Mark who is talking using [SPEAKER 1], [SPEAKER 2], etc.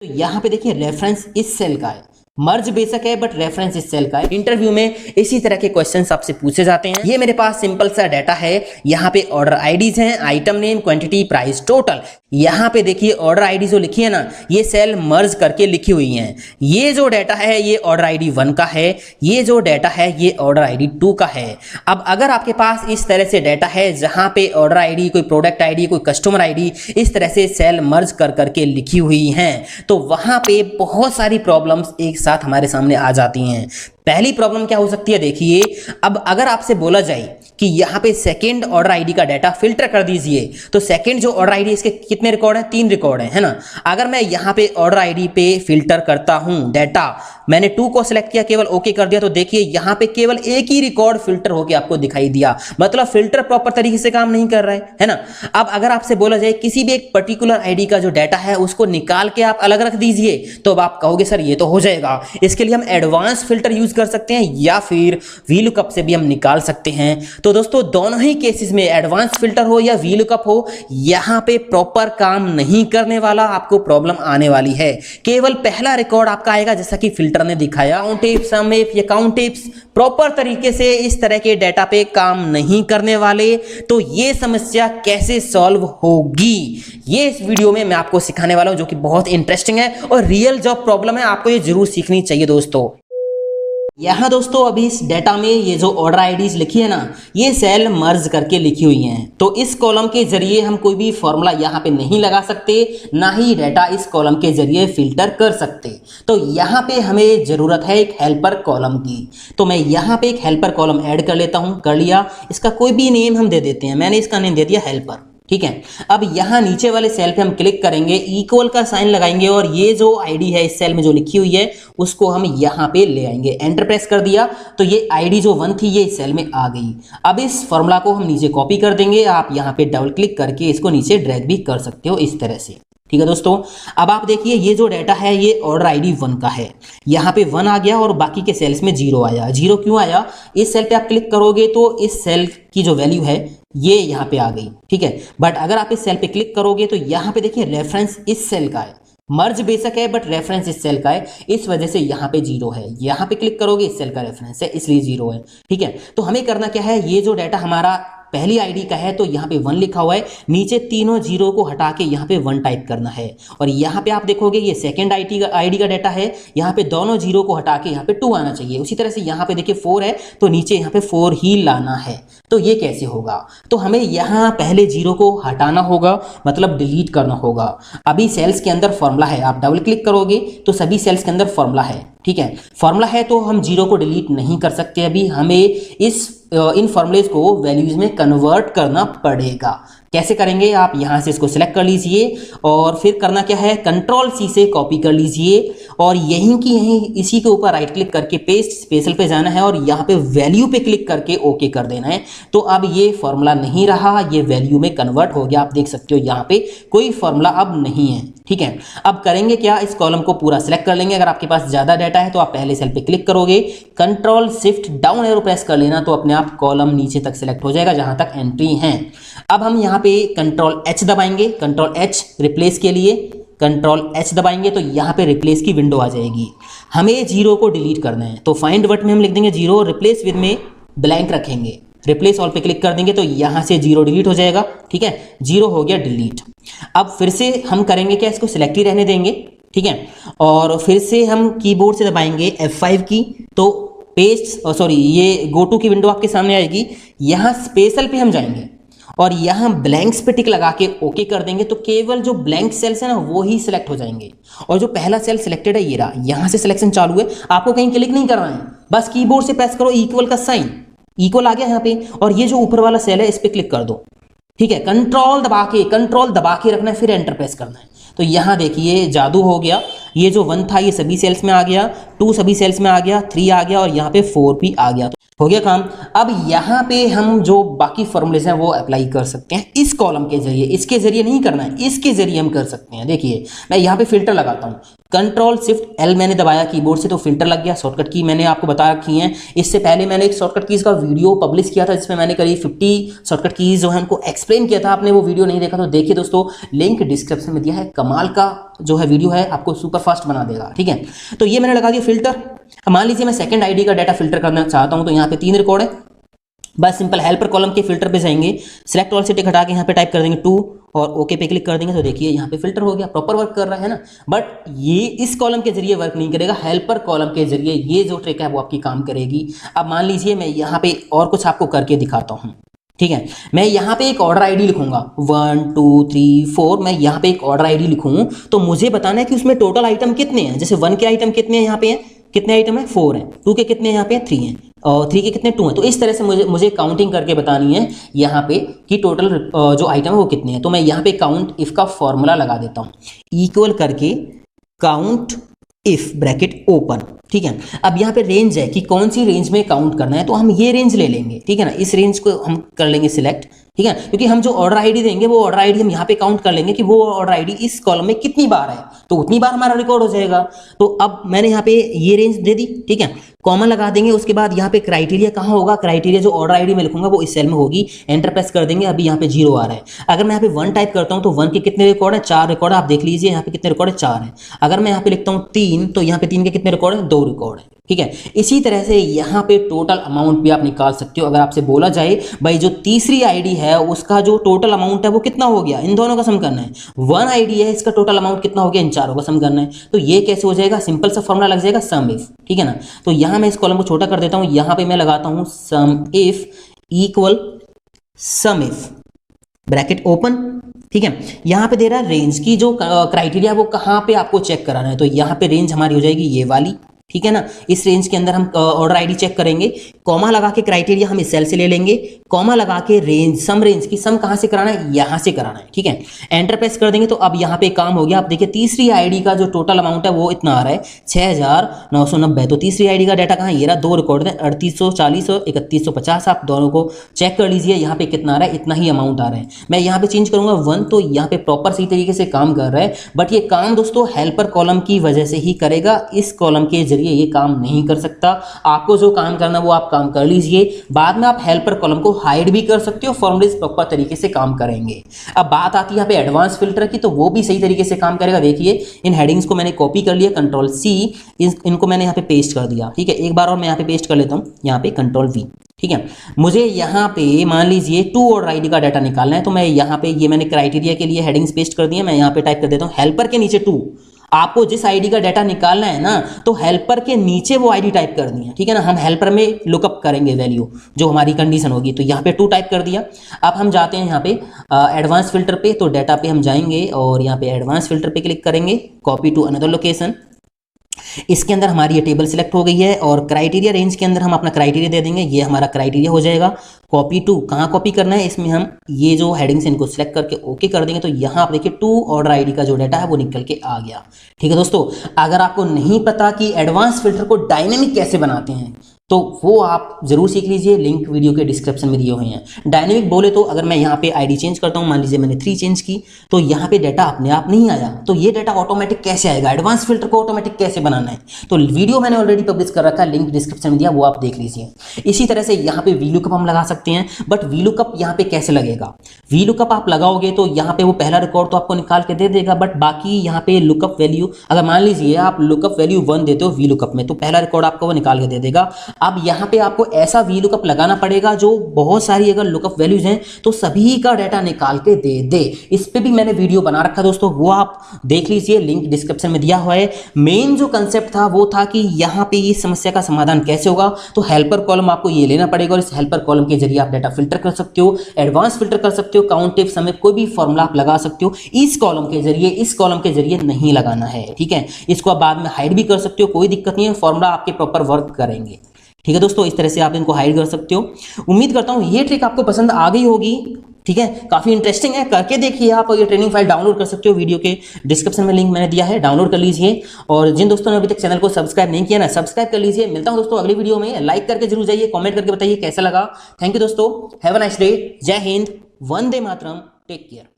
[SPEAKER 1] तो यहाँ पे देखिए रेफरेंस इस सेल का है, मर्ज बेशक है बट रेफरेंस इस सेल का है। इंटरव्यू में इसी तरह के क्वेश्चंस आपसे पूछे जाते हैं। ये मेरे पास सिंपल सा डाटा है, यहाँ पे ऑर्डर आईडीज हैं, item name, quantity, price, total. यहाँ पे देखिए ऑर्डर आईडी जो लिखी है ना, ये सेल मर्ज करके लिखी हुई हैं। ये जो डाटा है ये ऑर्डर आईडी 1 का है, ये जो डाटा है ये ऑर्डर आईडी 2 का है। अब अगर आपके पास इस तरह से डाटा है जहां पे ऑर्डर आईडी, कोई प्रोडक्ट आईडी, कोई कस्टमर आईडी इस तरह से सेल मर्ज कर करके लिखी हुई हैं, तो वहां पे बहुत सारी प्रॉब्लम्स एक साथ हमारे सामने आ जाती हैं। पहली प्रॉब्लम क्या हो सकती है, देखिए अब अगर आपसे बोला जाए कि यहाँ पे सेकंड ऑर्डर आईडी का डाटा फिल्टर कर दीजिए, तो सेकंड जो ऑर्डर आईडी इसके कितने रिकॉर्ड हैं, 3 रिकॉर्ड हैं, है ना। अगर मैं यहाँ पे ऑर्डर आईडी पे फिल्टर करता हूँ डाटा, मैंने 2 को सिलेक्ट किया, केवल ओके कर दिया, तो देखिए यहाँ पे केवल एक ही रिकॉर्ड फिल्टर होकर आपको दिखाई दिया, मतलब फिल्टर प्रॉपर तरीके से काम नहीं कर रहा है ना। अब अगर आपसे बोला जाए किसी भी एक पर्टिकुलर आईडी का जो डाटा है उसको निकाल के आप अलग रख दीजिए, तो अब आप कहोगे सर ये तो हो जाएगा। इसके लिए हम एडवांस फिल्टर यूज कर सकते हैं या फिर वीलुकअप से भी हम निकाल सकते हैं। तो दोस्तों दोनों ही केसेस में एडवांस फिल्टर हो या वीलुकअप हो, यहां पे प्रॉपर काम नहीं करने वाला, आपको प्रॉब्लम आने वाली है। केवल पहला रिकॉर्ड आपका आएगा जैसा कि फिल्टर ने दिखाया, काउंट इफ, सम इफ या काउंट इफ प्रॉपर तरीके से इस तरह के डाटा पे काम नहीं करने वाले। तो ये समस्या कैसे सॉल्व होगी, ये इस वीडियो में मैं आपको सिखाने वाला हूं, जो कि बहुत इंटरेस्टिंग है और रियल जॉब प्रॉब्लम है, आपको ये जरूर सीखनी चाहिए दोस्तों। यहाँ दोस्तों अभी इस डाटा में ये जो ऑर्डर आईडीज लिखी है ना, ये सेल मर्ज करके लिखी हुई हैं। तो इस कॉलम के जरिए हम कोई भी फॉर्मूला यहाँ पे नहीं लगा सकते, ना ही डाटा इस कॉलम के जरिए फिल्टर कर सकते। तो यहाँ पे हमें जरूरत है एक हेल्पर कॉलम की। तो मैं यहाँ पे एक हेल्पर कॉलम ऐड कर लेता हूँ, कर लिया। इसका कोई भी नेम हम दे देते हैं, मैंने इसका नेम दे दिया हेल्पर, ठीक है। अब यहाँ नीचे वाले सेल पे हम क्लिक करेंगे, इक्वल का साइन लगाएंगे और ये जो आईडी है इस सेल में जो लिखी हुई है उसको हम यहाँ पे ले आएंगे। एंटर प्रेस कर दिया तो ये आईडी जो 1 थी ये इस सेल में आ गई। अब इस फॉर्मूला को हम नीचे कॉपी कर देंगे, आप यहाँ पे डबल क्लिक करके इसको नीचे ड्रैग भी कर सकते हो इस तरह से, ठीक है दोस्तों। अब आप देखिए ये जो डाटा है ये ऑर्डर आईडी 1 का है, यहाँ पे 1 आ गया और बाकी के सेल्स में 0 आया। 0 क्यों आया, इस सेल पे आप क्लिक करोगे तो इस सेल की जो वैल्यू है ये यहाँ पे आ गई, ठीक है। बट अगर आप इस सेल पे क्लिक करोगे तो यहाँ पे देखिए रेफरेंस इस सेल का है, मर्ज बेशक है बट रेफरेंस इस सेल का है, इस वजह से यहाँ पे 0 है। यहाँ पे क्लिक करोगे इस सेल का रेफरेंस है इसलिए 0 है, ठीक है। तो हमें करना क्या है, ये जो डाटा हमारा पहली आईडी का है तो यहाँ पे 1 लिखा हुआ है, नीचे तीनों 0 को हटा के यहाँ पे 1 टाइप करना है। और यहाँ पे आप देखोगे ये सेकंड आईडी का डाटा है, यहाँ पे दोनों 0 को हटा के यहाँ पे 2 आना चाहिए। उसी तरह से यहाँ पे देखिए 4 है तो नीचे यहाँ पे 4 ही लाना है। तो ये कैसे होगा, तो हमें यहाँ पहले 0 को हटाना होगा, मतलब डिलीट करना होगा। अभी सेल्स के अंदर फॉर्मूला है, आप डबल क्लिक करोगे तो सभी सेल्स के अंदर फॉर्मूला है, ठीक है। फॉर्मूला है तो हम 0 को डिलीट नहीं कर सकते, अभी हमें इन फॉर्मूलेज को वैल्यूज में कन्वर्ट करना पड़ेगा। कैसे करेंगे, आप यहाँ से इसको सिलेक्ट कर लीजिए और फिर करना क्या है, कंट्रोल C से कॉपी कर लीजिए और यहीं की यहीं इसी के ऊपर राइट क्लिक करके पेस्ट स्पेशल पे जाना है और यहाँ पे वैल्यू पे क्लिक करके ओके कर देना है। तो अब ये फॉर्मूला नहीं रहा, ये वैल्यू में कन्वर्ट हो गया। आप देख सकते हो यहाँ पे कोई फॉर्मूला अब नहीं है, ठीक है। अब करेंगे क्या, इस कॉलम को पूरा सिलेक्ट कर लेंगे। अगर आपके पास ज्यादा डाटा है तो आप पहले सेल पे क्लिक करोगे, control shift down arrow press कर लेना तो अपने आप कॉलम नीचे तक सिलेक्ट हो जाएगा जहां तक एंट्री है। अब हम यहाँ पे कंट्रोल H दबाएंगे, कंट्रोल H रिप्लेस के लिए कंट्रोल H दबाएंगे तो यहाँ पे रिप्लेस की विंडो आ जाएगी। हमें 0 को डिलीट करना है तो फाइंड वर्ड में हम लिख देंगे 0, रिप्लेस विद में ब्लैंक रखेंगे, रिप्लेस ऑल पे क्लिक कर देंगे तो यहाँ से 0 डिलीट हो जाएगा, ठीक है। 0 हो गया डिलीट। अब फिर से हम करेंगे क्या, इसको सिलेक्ट ही रहने देंगे, ठीक है। और फिर से हम कीबोर्ड से दबाएंगे F5 की तो पेस्ट ये गो टू की विंडो आपके सामने आएगी। यहाँ स्पेशल पे हम जाएंगे और यहाँ ब्लैंक्स पे टिक लगा के ओके कर देंगे तो केवल जो ब्लैंक सेल्स है ना वो ही सिलेक्ट हो जाएंगे। और जो पहला सेल सिलेक्टेड है ये रहा, यहाँ से सिलेक्शन चालू है, आपको कहीं क्लिक नहीं करना है, बस कीबोर्ड से प्रेस करो इक्वल का साइन, इक्वल आ गया यहाँ पे, और ये जो ऊपर वाला सेल है इस पे क्लिक कर दो, ठीक है। कंट्रोल दबा के रखना है, फिर एंटर प्रेस करना है। तो यहाँ देखिए जादू हो गया, ये जो 1 था ये सभी सेल्स में आ गया, 2 सभी सेल्स में आ गया, 3 आ गया और यहाँ पे 4 भी आ गया। हो गया काम। अब यहाँ पे हम जो बाकी फॉर्मूलेज हैं वो अप्लाई कर सकते हैं इस कॉलम के जरिए, इसके जरिए नहीं करना है, इसके जरिए हम कर सकते हैं। देखिए मैं यहाँ पे फिल्टर लगाता हूँ, कंट्रोल शिफ्ट एल मैंने दबाया कीबोर्ड से तो फिल्टर लग गया। शॉर्टकट की मैंने आपको बता रखी हैं, इससे पहले मैंने एक शॉर्टकट कीज का वीडियो पब्लिश किया था जिसमें मैंने करीब 50 शॉर्टकट कीज जो है उनको एक्सप्लेन किया था। आपने वो वीडियो नहीं देखा तो देखिए दोस्तों, लिंक डिस्क्रिप्शन में दिया है, कमाल का जो है वीडियो है, आपको सुपर फास्ट बना देगा। ठीक है, तो ये मैंने लगा दिया फिल्टर। मान लीजिए मैं सेकंड आईडी का डाटा फिल्टर करना चाहता हूं, तो यहाँ पे 3 रिकॉर्ड है, बस सिंपल हेल्पर कॉलम के फिल्टर पे जाएंगे, सिलेक्ट ऑल से टिक हटा के यहाँ पे टाइप कर देंगे 2 और ओके पे क्लिक कर देंगे, तो देखिए यहाँ पे फिल्टर हो गया, प्रॉपर वर्क कर रहा है ना। बट ये इस कॉलम के जरिए वर्क नहीं करेगा, हेल्पर कॉलम के जरिए ये जो ट्रिक है वो आपकी काम करेगी। अब मान लीजिए मैं यहाँ पे और कुछ आपको करके दिखाता हूँ। ठीक है, मैं यहाँ पे एक ऑर्डर आईडी लिखूंगा 1 2 3 4, मैं यहाँ पे एक ऑर्डर आईडी लिखूं तो मुझे बताना है कि उसमें टोटल आइटम कितने हैं। जैसे 1 के आइटम कितने हैं, यहाँ पे हैं कितने आइटम है 4 हैं, 2 के कितने यहाँ पे 3 हैं और 3 के कितने 2 हैं। तो इस तरह से मुझे काउंटिंग करके बतानी है यहाँ पे कि टोटल जो आइटम है वो कितने हैं। तो मैं यहाँ पे काउंट इफ का फॉर्मूला लगा देता हूँ, इक्वल करके काउंट इफ ब्रैकेट ओपन। ठीक है, अब यहाँ पे रेंज है कि कौन सी रेंज में काउंट करना है, तो हम ये रेंज ले लेंगे। ठीक है ना, इस रेंज को हम कर लेंगे सिलेक्ट। ठीक है, क्योंकि हम जो ऑर्डर आईडी देंगे वो ऑर्डर आईडी हम यहाँ पे काउंट कर लेंगे कि वो ऑर्डर आईडी इस कॉलम में कितनी बार है, तो उतनी बार हमारा रिकॉर्ड हो जाएगा। तो अब मैंने यहाँ पे ये रेंज दे दी। ठीक है, कॉमा लगा देंगे, उसके बाद यहाँ पे क्राइटेरिया कहाँ होगा, क्राइटेरिया जो ऑर्डर आईडी में लिखूंगा वो इस सेल में होगी, एंटर प्रेस कर देंगे। अभी यहाँ पे 0 आ रहा है। अगर मैं यहाँ पे 1 टाइप करता हूँ तो 1 के कितने रिकॉर्ड है, 4 रिकॉर्ड है, आप देख लीजिए यहाँ पे कितने रिकॉर्ड है, 4 है। अगर मैं यहाँ पे लिखता हूँ 3 तो यहाँ पे 3 के कितने रिकॉर्ड है, 2 रिकॉर्ड है। ठीक है, इसी तरह से यहाँ पे टोटल अमाउंट भी आप निकाल सकते हो। अगर आपसे बोला जाए भाई जो तीसरी आईडी है उसका जो टोटल अमाउंट है वो कितना हो गया, इन दोनों का सम करना है। 1 आईडी है, इसका टोटल अमाउंट कितना हो गया, इन चारों का सम करना है। तो ये कैसे हो जाएगा, सिंपल सा फॉर्मूला लग जाएगा सम इफ। ठीक है ना, तो यहाँ मैं इस कॉलम को छोटा कर देता हूँ, यहाँ पे मैं लगाता हूँ sum of equal sum of bracket open. ठीक है, यहाँ पे दे रहा है रेंज की जो क्राइटेरिया वो कहाँ पे आपको चेक कराना है, तो यहाँ पे रेंज हमारी हो जाएगी ये वाली। ठीक है ना, इस रेंज के अंदर हम ऑर्डर आईडी चेक करेंगे, कॉमा लगा के क्राइटेरिया हम इस सेल से ले लेंगे, कॉमा लगा के रेंज सम रेंज की सम कहां से कराना है, यहां से कराना है। ठीक है, एंटर प्रेस कर देंगे तो अब यहां पे काम हो गया। आप देखिए तीसरी आईडी का जो टोटल अमाउंट है वो इतना आ रहा है 6990। तो तीसरी आईडी का डाटा कहां, ये रहा, 2 रिकॉर्ड है 3840 और 3150। आप दोनों को चेक कर लीजिए, यहाँ पे कितना आ रहा है, इतना ही अमाउंट आ रहा है। मैं यहाँ पे चेंज करूंगा 1, तो यहाँ पे प्रॉपर सही तरीके से काम कर रहा है। बट ये काम दोस्तों हेल्पर कॉलम की वजह से ही करेगा, इस कॉलम के जरिए ये काम नहीं कर सकता। आपको जो काम करना वो आप काम कर लीजिए, बाद में आप हेल्पर कॉलम को हाइड भी कर सकते हो, फॉर्मूलेज प्रॉपर तरीके से काम करेंगे। अब बात आती है यहाँ पे एडवांस फिल्टर की, तो वो भी सही तरीके से काम करेगा। देखिए इन हेडिंग्स को मैंने कॉपी कर लिया, कंट्रोल सी, इनको मैंने यहाँ पे पेस्ट कर दिया। ठीक है, एक बार और मैं यहाँ पे पेस्ट कर लेता हूँ, यहाँ पे कंट्रोल वी। ठीक है, मुझे यहाँ पे मान लीजिए 2 ऑर्डर आईडी का डाटा निकालना है, तो मैं यहाँ पे ये मैंने क्राइटेरिया के लिए हेडिंग्स पेस्ट कर दिया। मैं यहाँ पे टाइप कर देता हूँ हेल्पर के नीचे 2। आपको जिस आईडी का डाटा निकालना है ना, तो हेल्पर के नीचे वो आईडी टाइप करनी है। ठीक है ना, हम हेल्पर में लुकअप करेंगे वैल्यू जो हमारी कंडीशन होगी, तो यहाँ पे 2 टाइप कर दिया। अब हम जाते हैं यहाँ पे एडवांस फिल्टर पे, तो डाटा पे हम जाएंगे और यहाँ पे एडवांस फिल्टर पे क्लिक करेंगे, कॉपी टू अनदर लोकेशन। इसके अंदर हमारी ये टेबल सिलेक्ट हो गई है और क्राइटेरिया रेंज के अंदर हम अपना क्राइटेरिया दे देंगे, ये हमारा क्राइटेरिया हो जाएगा। कॉपी टू, कहाँ कॉपी करना है, इसमें हम ये जो हेडिंग्स इनको सिलेक्ट करके ओके कर देंगे, तो यहाँ आप देखिए 2 ऑर्डर आईडी का जो डाटा है वो निकल के आ गया। ठीक है दोस्तों, अगर आपको नहीं पता कि एडवांस फिल्टर को डायनेमिक कैसे बनाते हैं तो वो आप जरूर सीख लीजिए, लिंक वीडियो के डिस्क्रिप्शन में दिए हुए हैं। डायनेमिक बोले तो अगर मैं यहाँ पे आईडी चेंज करता हूँ, मान लीजिए मैंने 3 चेंज की, तो यहाँ पे डाटा अपने आप नहीं आया, तो ये डाटा ऑटोमेटिक कैसे आएगा, एडवांस फिल्टर को ऑटोमेटिक कैसे बनाना है, तो वीडियो मैंने ऑलरेडी पब्लिश कर रखा है, लिंक डिस्क्रिप्शन में दिया, वो आप देख लीजिए। इसी तरह से यहाँ पे वीलुकअप हम लगा सकते हैं, बट वीलुकअप यहाँ पे कैसे लगेगा, वीलुकअप आप लगाओगे तो यहाँ पे वो पहला रिकॉर्ड तो आपको निकाल के दे देगा, बट बाकी यहाँ पे लुकअप वैल्यू, अगर मान लीजिए आप लुकअप वैल्यू 1 देते हो वीलुकअप में, तो पहला रिकॉर्ड आपको वो निकाल के दे देगा। अब यहाँ पे आपको ऐसा वीलुकअप लगाना पड़ेगा जो बहुत सारी अगर लुकअप वैल्यूज हैं तो सभी का डाटा निकाल के दे। इस पे भी मैंने वीडियो बना रखा दोस्तों, वो आप देख लीजिए, लिंक डिस्क्रिप्शन में दिया हुआ है। मेन जो कंसेप्ट था वो था कि यहाँ पे इस समस्या का समाधान कैसे होगा, तो हेल्पर कॉलम आपको ये लेना पड़ेगा और इस हेल्पर कॉलम के जरिए आप डाटा फिल्टर कर सकते हो, एडवांस फिल्टर कर सकते हो, काउंट इफ सम इफ कोई भी फॉर्मूला आप लगा सकते हो। इस कॉलम के जरिए, इस कॉलम के जरिए नहीं लगाना है। ठीक है, इसको आप बाद में हाइड भी कर सकते हो, कोई दिक्कत नहीं है, फॉर्मूला आपके प्रॉपर वर्क करेंगे। ठीक है दोस्तों, इस तरह से आप इनको हाइड कर सकते हो। उम्मीद करता हूँ ये ट्रिक आपको पसंद आ गई होगी। ठीक है, काफी इंटरेस्टिंग है, करके देखिए आप। ये ट्रेनिंग फाइल डाउनलोड कर सकते हो, वीडियो के डिस्क्रिप्शन में लिंक मैंने दिया है, डाउनलोड कर लीजिए। और जिन दोस्तों ने अभी तक चैनल को सब्सक्राइब नहीं किया ना, सब्सक्राइब कर लीजिए। मिलता हूं दोस्तों अगली वीडियो में, लाइक करके जरूर जाइए, कमेंट करके बताइए कैसा लगा। थैंक यू दोस्तों, हैव अ नाइस डे, जय हिंद, वंदे मातरम, टेक केयर।